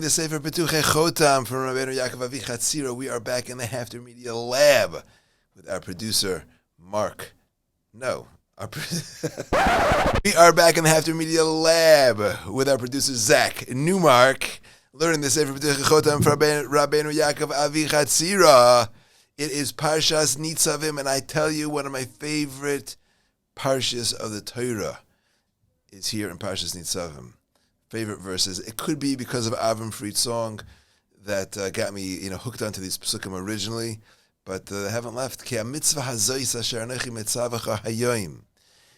the Sefer Pituchei Chotam from Rabbeinu Yaakov Avi Chatzira. We are back in the After Media Lab with our producer, Mark. No. We are back in the After Media Lab with our producer, Zach Newmark, learning the Sefer Pituchei Chotam from Rabbeinu Yaakov Avi Chatzira. It is Parshas Nitzavim, and I tell you, one of my favorite parshas of the Torah is here in Parshas Nitzavim. Favorite verses. It could be because of Avram Fried's song that got me, hooked onto these psukim originally, but I haven't left.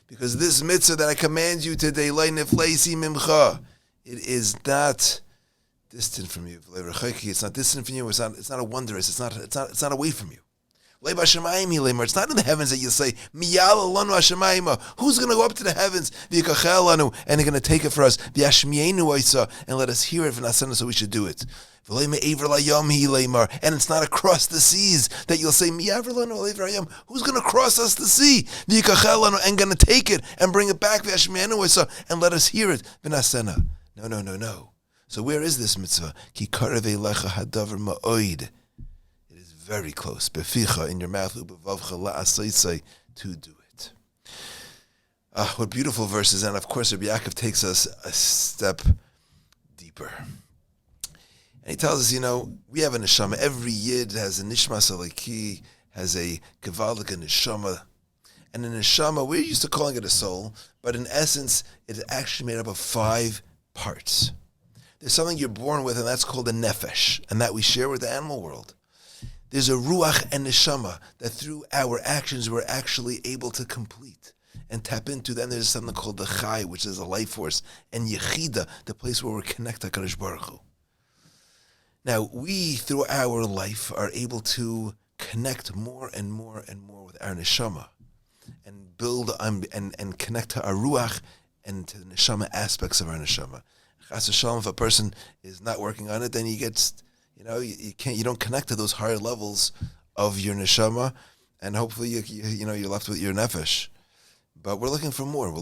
Because this mitzvah that I command you today, it is not distant from you. It's not distant from you. It's not a wondrous. It's not away from you. It's not in the heavens that you say, who's going to go up to the heavens and they're going to take it for us and let us hear it, so we should do it. And it's not across the seas that you'll say, who's going to cross us the sea and going to take it and bring it back and let us hear it. No. So where is this mitzvah? Very close. Beficha, in your mouth, ubevavcha la'asaysay, to do it. What beautiful verses. And of course, Rabbi Yaakov takes us a step deeper. And he tells us, we have a neshama. Every yid has a nishma saliki, has a gevaldik neshama. And a neshama, we're used to calling it a soul, but in essence, it's actually made up of 5 parts. There's something you're born with, and that's called a nephesh, and that we share with the animal world. There's a ruach and neshama that through our actions we're actually able to complete and tap into. Then there's something called the chai, which is a life force, and yechida, the place where we're connected to HaKadosh Baruch Hu. Now, we, through our life, are able to connect more and more and more with our neshama and build and connect to our ruach and to the neshama aspects of our neshama. Chas v'shalom, if a person is not working on it, then he gets... you don't connect to those higher levels of your neshama, and hopefully you're left with your nephesh. But we're looking for more.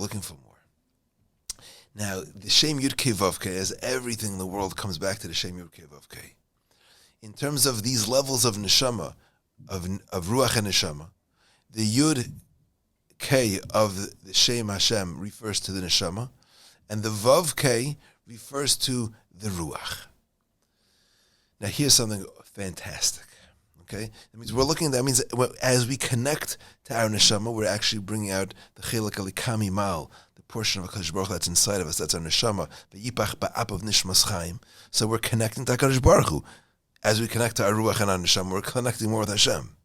Now, the Shem Yud Kei Vav Kei, as everything in the world comes back to the Shem Yud Kei Vav Kei. In terms of these levels of neshama, of ruach and neshama, the Yud Kei of the Shem Hashem refers to the neshama, and the Vav Kei refers to the ruach. Now, here's something fantastic, okay? That means as we connect to our neshama, we're actually bringing out the chilek alikami mal, the portion of HaKadosh Baruch Hu that's inside of us, that's our neshama, the yipach ba'ap of nishmas chaim. So we're connecting to HaKadosh Baruch Hu. As we connect to our ruach and our neshama, we're connecting more with Hashem.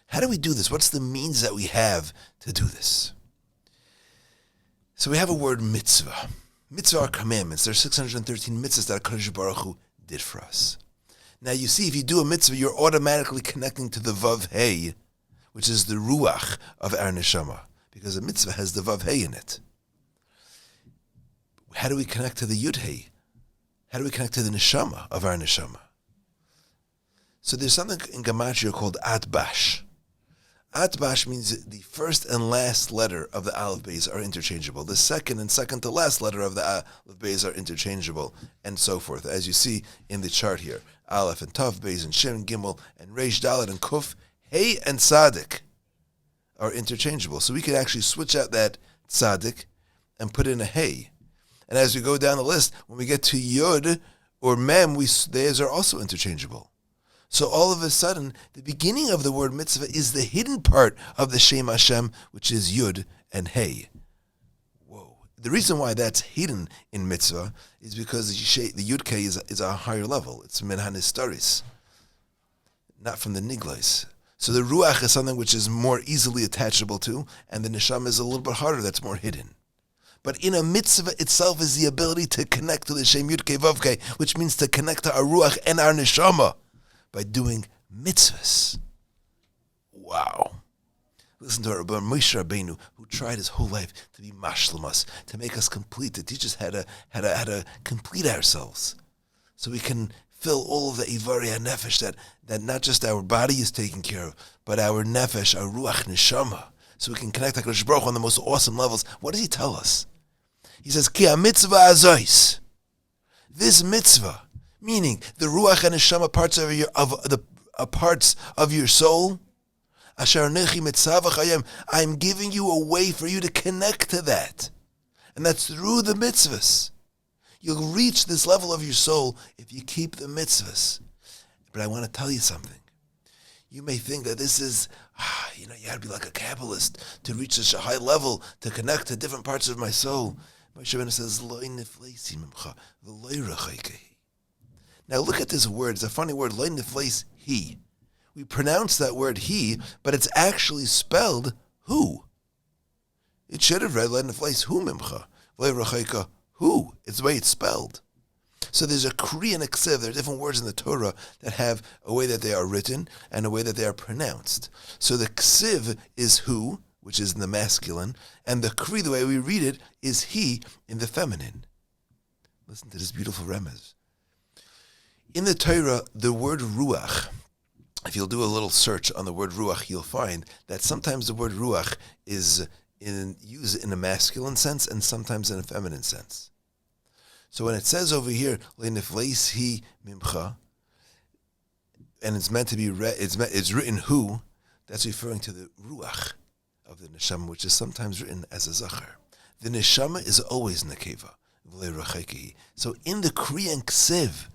How do we do this? What's the means that we have to do this? So we have a word mitzvah. Mitzvah are commandments. There are 613 mitzvahs that HaKadosh Baruch Hu did for us. Now you see, if you do a mitzvah, you're automatically connecting to the Vav Hey, which is the Ruach of our Neshama, because a mitzvah has the Vav Hey in it. How do we connect to the Yud Hey? How do we connect to the Neshama of our Neshama? So there's something in Gematria called Atbash. Atbash means the first and last letter of the Aleph Beis are interchangeable. The second and second to last letter of the Aleph Beis are interchangeable, and so forth. As you see in the chart here, Aleph and Tav, Beis and Shin, Gimel, and Reish, Dalet, and Kuf, Hey and Tzadik are interchangeable. So we could actually switch out that Tzadik and put in a Hey. And as we go down the list, when we get to Yud or Mem, theirs are also interchangeable. So all of a sudden, the beginning of the word mitzvah is the hidden part of the Shem Hashem, which is Yud and Hey. Whoa. The reason why that's hidden in mitzvah is because the Yud Kei is a higher level. It's min hanistaris, not from the niglas. So the Ruach is something which is more easily attachable to, and the Neshama is a little bit harder, that's more hidden. But in a mitzvah itself is the ability to connect to the Shem Yud Kei Vav Kei, which means to connect to our Ruach and our Neshama by doing mitzvahs. Wow. Listen to our Rabbi Moshe Rabbeinu, who tried his whole life to be mashlim us, to make us complete, to teach us how to complete ourselves, so we can fill all of the ivari Nephesh that not just our body is taken care of, but our Nephesh, our Ruach Neshama, so we can connect HaKadosh Baruch Hu on the most awesome levels. What does he tell us? He says, Ki ha-mitzvah azois. This mitzvah, Meaning, the ruach and neshama parts of your soul. Asher nechi mitzavach hayem. I'm giving you a way for you to connect to that, and that's through the mitzvahs. You'll reach this level of your soul if you keep the mitzvahs. But I want to tell you something. You may think that this is, you got to be like a Kabbalist to reach such a high level to connect to different parts of my soul. Moshe Rabbeinu says, now look at this word. It's a funny word, he. We pronounce that word he, but it's actually spelled who. It should have read hu mimcha, who. It's the way it's spelled. So there's a kri and a ksiv. There are different words in the Torah that have a way that they are written and a way that they are pronounced. So the ksiv is who, which is in the masculine, and the kri, the way we read it, is he in the feminine. Listen to this beautiful remez. In the Torah, the word ruach, if you'll do a little search on the word ruach, you'll find that sometimes the word ruach is used in a masculine sense and sometimes in a feminine sense. So when it says over here, "Lenifleis mimcha," and it's meant to be it's written who, that's referring to the ruach of the neshama, which is sometimes written as a zachar. The neshama is always nekeva. So in the Kri and Ksiv,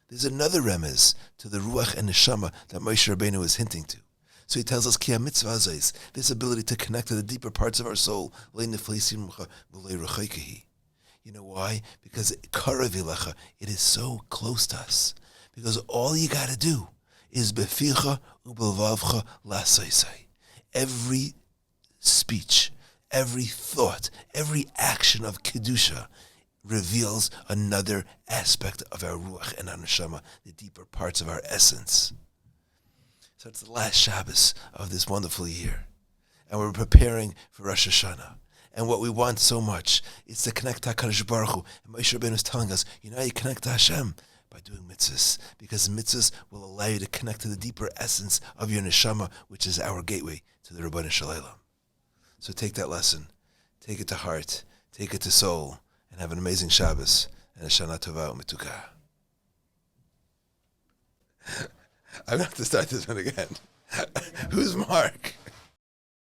there's another remez to the ruach and neshama that Moshe Rabbeinu is hinting to. So he tells us, Ki mitzvah zayis, this ability to connect to the deeper parts of our soul. You know why? Because it is so close to us. Because all you got to do is beficha ubelvavcha lasaisai. Every speech, every thought, every action of kedusha reveals another aspect of our ruach and our neshama, the deeper parts of our essence. So it's the last Shabbos of this wonderful year, and we're preparing for Rosh Hashanah. And what we want so much is to connect to HaKadosh Baruch Hu. And Moshe Rabbeinu is telling us, how you connect to Hashem? By doing mitzvahs. Because mitzvahs will allow you to connect to the deeper essence of your neshama, which is our gateway to the Rebbeinu Shalom. So take that lesson, take it to heart, take it to soul, and have an amazing Shabbos and a Shana Tova U'Metuka. I'm going to have to start this one again. Who's Mark?